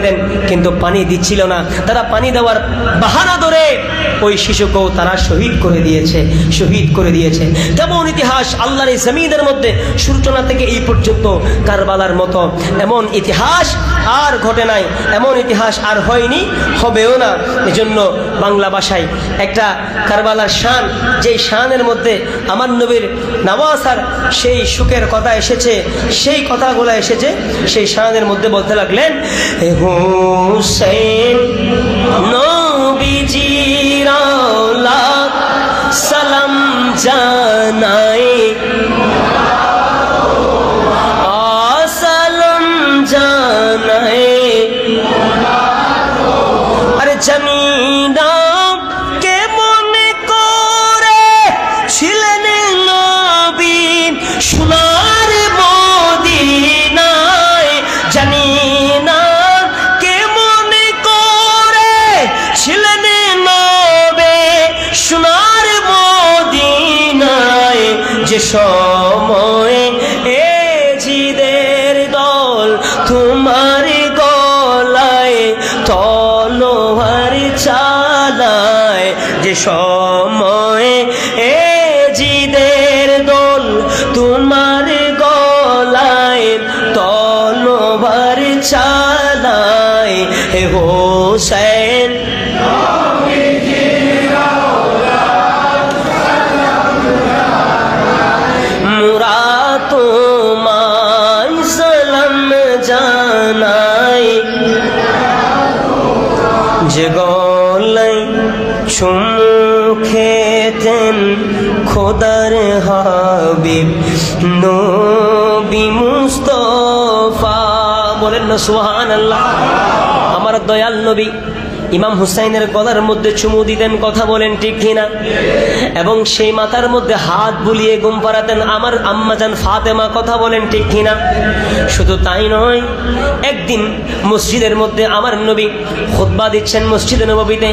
দেন, কিন্তু পানি দিচ্ছিল না। তারা পানি দেওয়ার বাহানা ধরে ওই শিশুকেও তারা শহীদ করে দিয়েছে। কেমন ইতিহাস আল্লাহর এই জমিনের মধ্যে, সূচনা থেকে এই পর্যন্ত কারবালার মতো এমন ইতিহাস আর ঘটে নাই, এমন ইতিহাস আর হয়নি, হবেও না। এজন্য বাংলা ভাষায় একটা কারবালার শান, যেই শানের মধ্যে আমার নবীর নওয়াসার সেই সুখের কথা এসেছে, সেই কথাগুলো এসেছে, সেই শানের মধ্যে বলতে লাগলেন, হুসাইন নবীজির আওলাদ সালাম জানাই, সালাম জানাই। আরে জানি না কে মনে করে ছিলেন নবী সোনার মদিনায়, জানি না কে মনে করে ছিলেন নবী সোনার মদিনায়, যে সময় এ জিদের দল তোমার গলায় তলোয়ার চালায়, যে সময় এ জিদের দল তোমার গলায় তলোয়ার চালায়। হে হোসেন মুরা তোমায় সালাম জানাই, যে গলায় চুমু খেতেন খোদার হাবিব নবী মুস্তাফা। বলেন না সুবহানাল্লাহ। আমার দয়াল নবী ইমাম হুসাইনের গলার মধ্যে চুমু দিতেন, কথা বলেন ঠিক কিনা? এবং সেই মাথার মধ্যে হাত বুলিয়ে ঘুম পাড়াতেন আমার আম্মাজান ফাতেমা, কথা বলেন ঠিক কিনা? শুধু তাই নয়, একদিন মসজিদের মধ্যে আমার নবী খুতবা দিচ্ছেন মসজিদে নববীতে,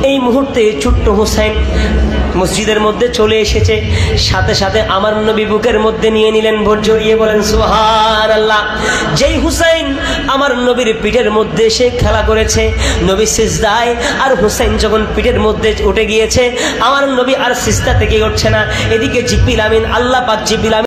এই মুহূর্তে ছোট্ট হুসাইন মসজিদের মধ্যে চলে এসেছে। সাথে সাথে আমার নবী বুকের মধ্যে নিয়ে নিলেন, ভোর জড়িয়ে বলেন সুবহানাল্লাহ। যেই হুসাইন আমার নবীর পিঠের মধ্যে সে খেলা করেছে, নবী সিজদায়, আর হুসাইন যখন পিঠের মধ্যে উঠে গিয়েছে, আমার নবী আর সিজদা থেকে উঠছে না। এদিকে জিবরিল আমিন, আল্লাহ পাক জিবরিল